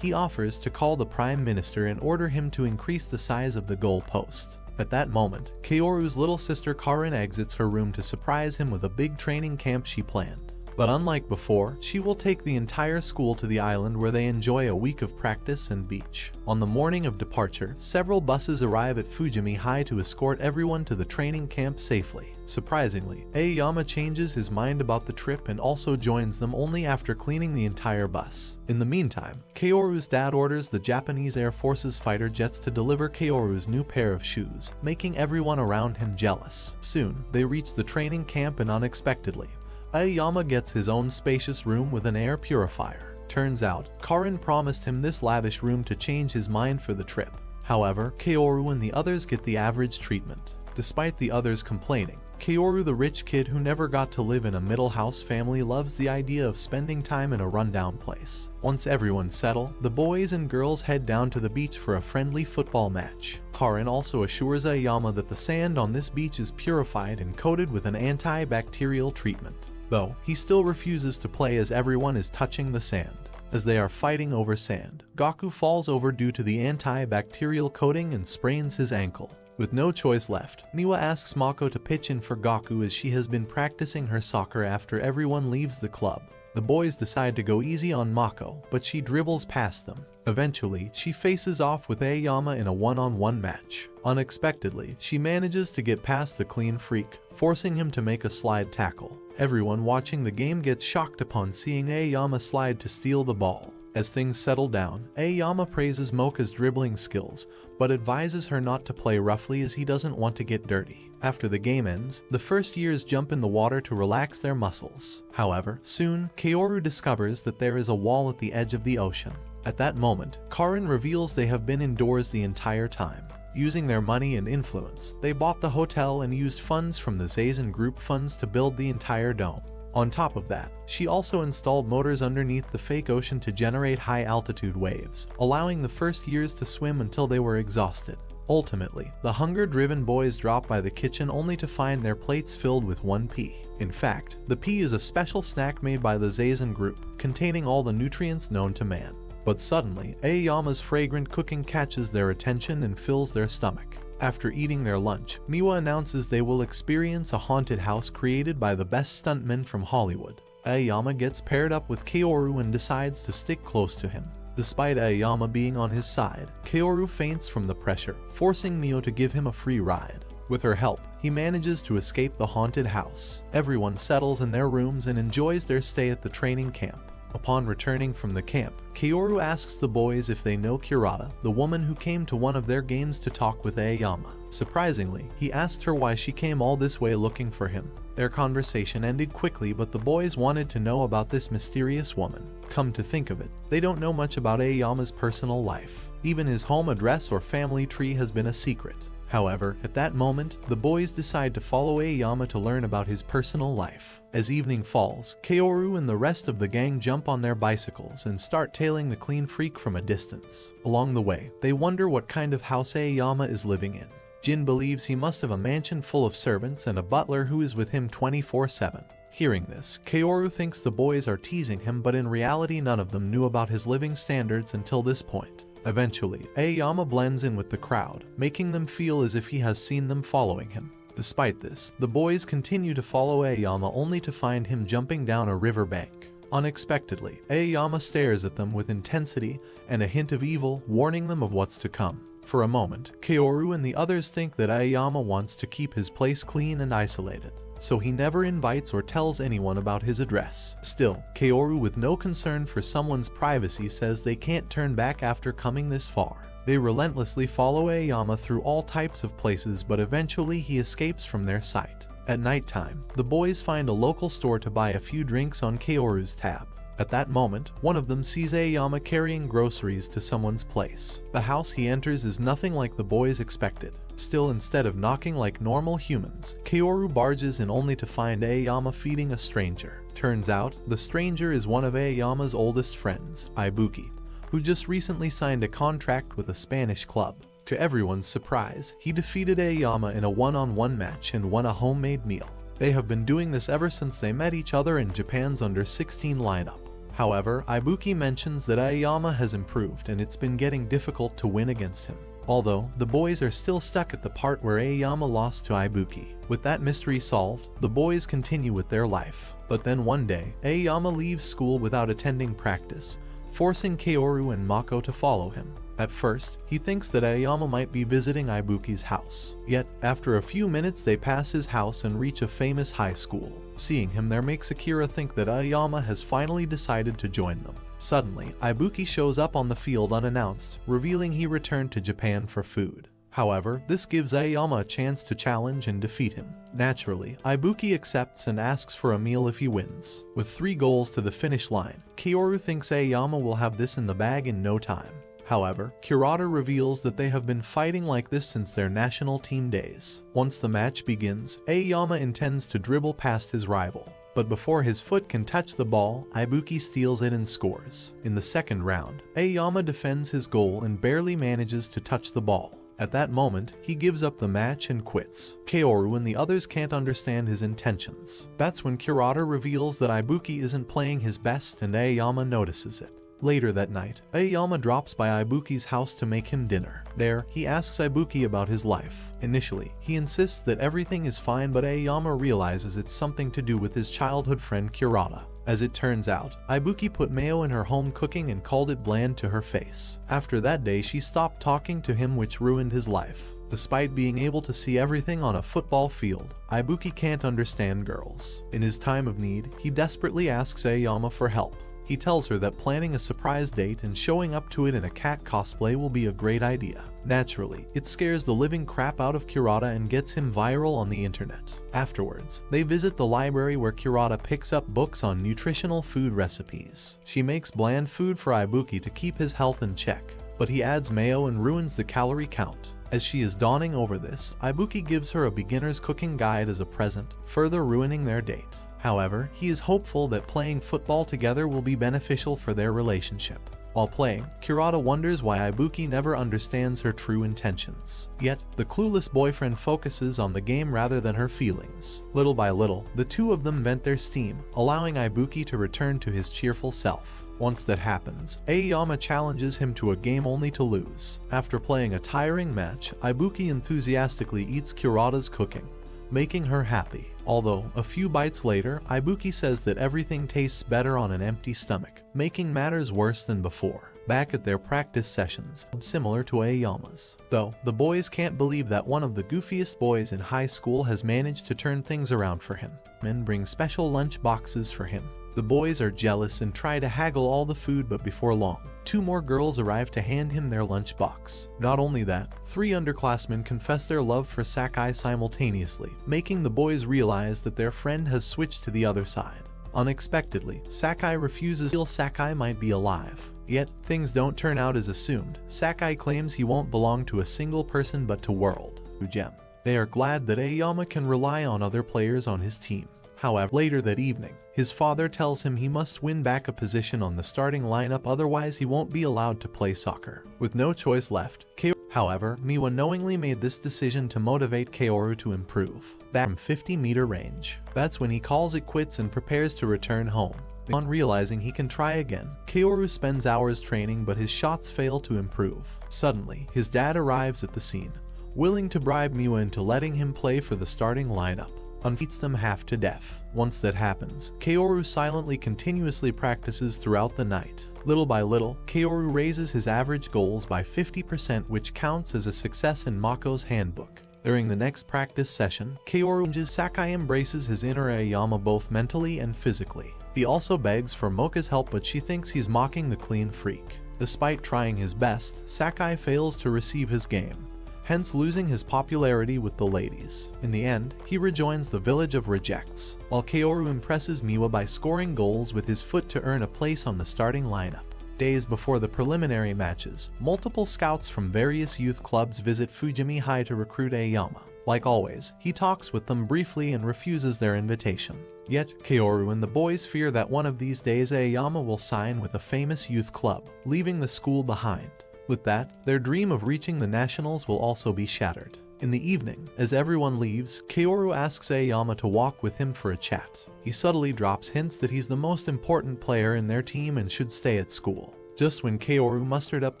he offers to call the Prime Minister and order him to increase the size of the goal post. At that moment, Kaoru's little sister Karin exits her room to surprise him with a big training camp she planned. But unlike before, she will take the entire school to the island where they enjoy a week of practice and beach. On the morning of departure, several buses arrive at Fujimi High to escort everyone to the training camp safely. Surprisingly, Ayama changes his mind about the trip and also joins them only after cleaning the entire bus. In the meantime, Kaoru's dad orders the Japanese Air Force's fighter jets to deliver Kaoru's new pair of shoes, making everyone around him jealous. Soon, they reach the training camp and unexpectedly, Ayama gets his own spacious room with an air purifier. Turns out, Karin promised him this lavish room to change his mind for the trip. However, Kaoru and the others get the average treatment. Despite the others complaining, Kaoru, the rich kid who never got to live in a middle-house family, loves the idea of spending time in a rundown place. Once everyone's settled, the boys and girls head down to the beach for a friendly football match. Karin also assures Ayama that the sand on this beach is purified and coated with an antibacterial treatment, though he still refuses to play as everyone is touching the sand. As they are fighting over sand, Gaku falls over due to the antibacterial coating and sprains his ankle. With no choice left, Miwa asks Mako to pitch in for Gaku as she has been practicing her soccer after everyone leaves the club. The boys decide to go easy on Mako, but she dribbles past them. Eventually, she faces off with Ayama in a one-on-one match. Unexpectedly, she manages to get past the clean freak, forcing him to make a slide tackle. Everyone watching the game gets shocked upon seeing Ayama slide to steal the ball. As things settle down, Ayama praises Mocha's dribbling skills, but advises her not to play roughly as he doesn't want to get dirty. After the game ends, the first years jump in the water to relax their muscles. However, soon, Kaoru discovers that there is a wall at the edge of the ocean. At that moment, Karin reveals they have been indoors the entire time. Using their money and influence, they bought the hotel and used funds from the Zazen group funds to build the entire dome. On top of that, she also installed motors underneath the fake ocean to generate high-altitude waves, allowing the first years to swim until they were exhausted. Ultimately, the hunger-driven boys drop by the kitchen only to find their plates filled with one pea. In fact, the pea is a special snack made by the Zazen group, containing all the nutrients known to man. But suddenly, Aoyama's fragrant cooking catches their attention and fills their stomach. After eating their lunch, Miwa announces they will experience a haunted house created by the best stuntmen from Hollywood. Ayama gets paired up with Kaoru and decides to stick close to him. Despite Ayama being on his side, Kaoru faints from the pressure, forcing Mio to give him a free ride. With her help, he manages to escape the haunted house. Everyone settles in their rooms and enjoys their stay at the training camp. Upon returning from the camp, Kaoru asks the boys if they know Kurata, the woman who came to one of their games to talk with Ayama. Surprisingly, he asked her why she came all this way looking for him. Their conversation ended quickly, but the boys wanted to know about this mysterious woman. Come to think of it, they don't know much about Ayama's personal life. Even his home address or family tree has been a secret. However, at that moment, the boys decide to follow Ayama to learn about his personal life. As evening falls, Kaoru and the rest of the gang jump on their bicycles and start tailing the clean freak from a distance. Along the way, they wonder what kind of house Ayama is living in. Jin believes he must have a mansion full of servants and a butler who is with him 24/7. Hearing this, Kaoru thinks the boys are teasing him, but in reality none of them knew about his living standards until this point. Eventually, Ayama blends in with the crowd, making them feel as if he has seen them following him. Despite this, the boys continue to follow Ayama only to find him jumping down a riverbank. Unexpectedly, Ayama stares at them with intensity and a hint of evil, warning them of what's to come. For a moment, Kaoru and the others think that Ayama wants to keep his place clean and isolated, so he never invites or tells anyone about his address. Still, Kaoru, with no concern for someone's privacy, says they can't turn back after coming this far. They relentlessly follow Ayama through all types of places, but eventually he escapes from their sight. At nighttime, the boys find a local store to buy a few drinks on Kaoru's tab. At that moment, one of them sees Ayama carrying groceries to someone's place. The house he enters is nothing like the boys expected. Still, instead of knocking like normal humans, Kaoru barges in only to find Ayama feeding a stranger. Turns out, the stranger is one of Ayama's oldest friends, Ibuki, who just recently signed a contract with a Spanish club. To everyone's surprise, he defeated Ayama in a one-on-one match and won a homemade meal. They have been doing this ever since they met each other in Japan's under-16 lineup. However, Ibuki mentions that Ayama has improved and it's been getting difficult to win against him. Although, the boys are still stuck at the part where Ayama lost to Ibuki. With that mystery solved, the boys continue with their life. But then one day, Ayama leaves school without attending practice, forcing Kaoru and Mako to follow him. At first, he thinks that Ayama might be visiting Ibuki's house. Yet, after a few minutes they pass his house and reach a famous high school. Seeing him there makes Akira think that Ayama has finally decided to join them. Suddenly, Ibuki shows up on the field unannounced, revealing he returned to Japan for food. However, this gives Ayama a chance to challenge and defeat him. Naturally, Ibuki accepts and asks for a meal if he wins. With 3 goals to the finish line, Kaoru thinks Ayama will have this in the bag in no time. However, Kurata reveals that they have been fighting like this since their national team days. Once the match begins, Ayama intends to dribble past his rival. But before his foot can touch the ball, Ibuki steals it and scores. In the second round, Ayama defends his goal and barely manages to touch the ball. At that moment, he gives up the match and quits. Kaoru and the others can't understand his intentions. That's when Kurata reveals that Ibuki isn't playing his best and Ayama notices it. Later that night, Ayama drops by Ibuki's house to make him dinner. There, he asks Ibuki about his life. Initially, he insists that everything is fine, but Ayama realizes it's something to do with his childhood friend Kurata. As it turns out, Ibuki put mayo in her home cooking and called it bland to her face. After that day she stopped talking to him, which ruined his life. Despite being able to see everything on a football field, Ibuki can't understand girls. In his time of need, he desperately asks Ayama for help. He tells her that planning a surprise date and showing up to it in a cat cosplay will be a great idea. Naturally, it scares the living crap out of Kurata and gets him viral on the internet. Afterwards, they visit the library where Kurata picks up books on nutritional food recipes. She makes bland food for Ibuki to keep his health in check, but he adds mayo and ruins the calorie count. As she is dawning over this, Ibuki gives her a beginner's cooking guide as a present, further ruining their date. However, he is hopeful that playing football together will be beneficial for their relationship. While playing, Kurata wonders why Ibuki never understands her true intentions. Yet, the clueless boyfriend focuses on the game rather than her feelings. Little by little, the two of them vent their steam, allowing Ibuki to return to his cheerful self. Once that happens, Aoyama challenges him to a game only to lose. After playing a tiring match, Ibuki enthusiastically eats Kurata's cooking, making her happy. Although, a few bites later, Ibuki says that everything tastes better on an empty stomach, making matters worse than before. Back at their practice sessions, similar to Aoyama's. Though, the boys can't believe that one of the goofiest boys in high school has managed to turn things around for him. Men bring special lunch boxes for him. The boys are jealous and try to haggle all the food, but before long, two more girls arrive to hand him their lunchbox. Not only that, three underclassmen confess their love for Sakai simultaneously, making the boys realize that their friend has switched to the other side. Unexpectedly, Sakai refuses to Sakai might be alive. Yet, things don't turn out as assumed. Sakai claims he won't belong to a single person but to World Gem. They are glad that Ayama can rely on other players on his team. However, later that evening, his father tells him he must win back a position on the starting lineup, otherwise he won't be allowed to play soccer. With no choice left, however, Miwa knowingly made this decision to motivate Kaoru to improve. Back from 50-meter range. That's when he calls it quits and prepares to return home. On realizing he can try again, Kaoru spends hours training, but his shots fail to improve. Suddenly, his dad arrives at the scene, willing to bribe Miwa into letting him play for the starting lineup. Beats them half to death. Once that happens, Kaoru silently continuously practices throughout the night. Little by little, Kaoru raises his average goals by 50%, which counts as a success in Mako's handbook. During the next practice session, Sakai embraces his inner Ayama both mentally and physically. He also begs for Mocha's help, but she thinks he's mocking the clean freak. Despite trying his best, Sakai fails to receive his game, hence losing his popularity with the ladies. In the end, he rejoins the village of rejects, while Kaoru impresses Miwa by scoring goals with his foot to earn a place on the starting lineup. Days before the preliminary matches, multiple scouts from various youth clubs visit Fujimi High to recruit Ayama. Like always, he talks with them briefly and refuses their invitation. Yet, Kaoru and the boys fear that one of these days Ayama will sign with a famous youth club, leaving the school behind. With that, their dream of reaching the nationals will also be shattered. In the evening, as everyone leaves, Kaoru asks Ayama to walk with him for a chat. He subtly drops hints that he's the most important player in their team and should stay at school. Just when Kaoru mustered up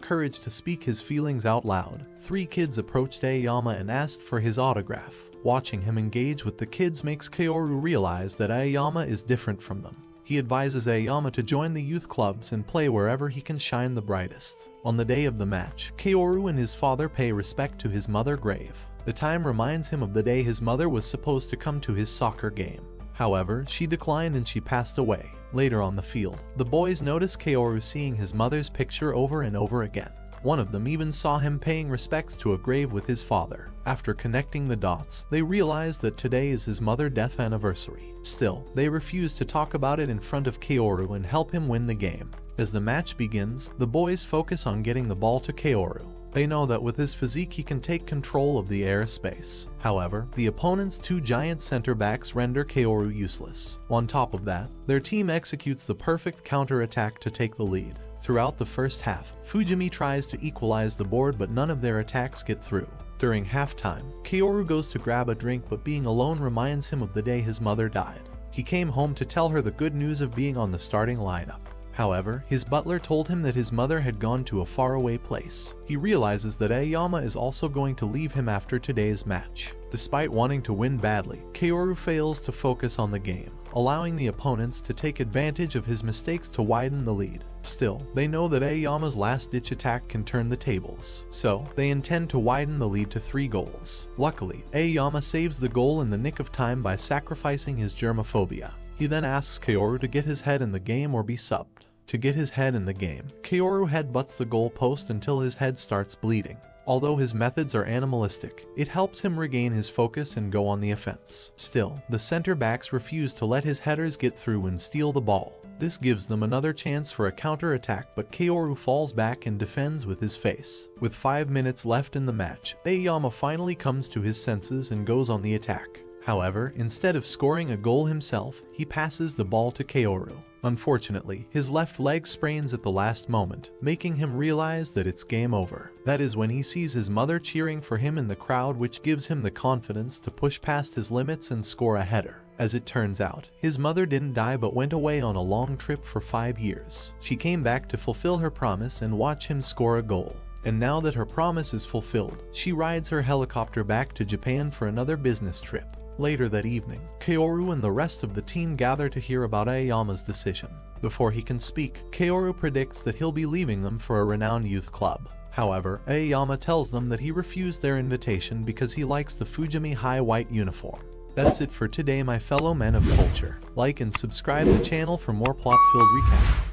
courage to speak his feelings out loud, three kids approached Ayama and asked for his autograph. Watching him engage with the kids makes Kaoru realize that Ayama is different from them. He advises Ayama to join the youth clubs and play wherever he can shine the brightest. On the day of the match, Kaoru and his father pay respect to his mother grave. The time reminds him of the day his mother was supposed to come to his soccer game. However, she declined and she passed away. Later on the field, the boys notice Kaoru seeing his mother's picture over and over again. One of them even saw him paying respects to a grave with his father. After connecting the dots, they realize that today is his mother's death anniversary. Still, they refuse to talk about it in front of Kaoru and help him win the game. As the match begins, the boys focus on getting the ball to Kaoru. They know that with his physique he can take control of the airspace. However, the opponent's two giant center backs render Kaoru useless. On top of that, their team executes the perfect counter-attack to take the lead. Throughout the first half, Fujimi tries to equalize the board, but none of their attacks get through. During halftime, Kaoru goes to grab a drink, but being alone reminds him of the day his mother died. He came home to tell her the good news of being on the starting lineup. However, his butler told him that his mother had gone to a faraway place. He realizes that Ayama is also going to leave him after today's match. Despite wanting to win badly, Kaoru fails to focus on the game. allowing the opponents to take advantage of his mistakes to widen the lead. Still, they know that Aoyama's last-ditch attack can turn the tables, so they intend to widen the lead to 3 goals. Luckily, Aoyama saves the goal in the nick of time by sacrificing his germophobia. He then asks Kaoru to get his head in the game or be subbed. To get his head in the game, Kaoru headbutts the goal post until his head starts bleeding. Although his methods are animalistic, it helps him regain his focus and go on the offense. Still, the center backs refuse to let his headers get through and steal the ball. This gives them another chance for a counter-attack, but Kaoru falls back and defends with his face. With 5 minutes left in the match, Aoyama finally comes to his senses and goes on the attack. However, instead of scoring a goal himself, he passes the ball to Kaoru. Unfortunately, his left leg sprains at the last moment, making him realize that it's game over. That is when he sees his mother cheering for him in the crowd, which gives him the confidence to push past his limits and score a header. As it turns out, his mother didn't die but went away on a long trip for 5 years. She came back to fulfill her promise and watch him score a goal. And now that her promise is fulfilled, she rides her helicopter back to Japan for another business trip. Later that evening, Kaoru and the rest of the team gather to hear about Aoyama's decision. Before he can speak, Kaoru predicts that he'll be leaving them for a renowned youth club. However, Aoyama tells them that he refused their invitation because he likes the Fujimi High white uniform. That's it for today, my fellow men of culture. Like and subscribe the channel for more plot-filled recaps.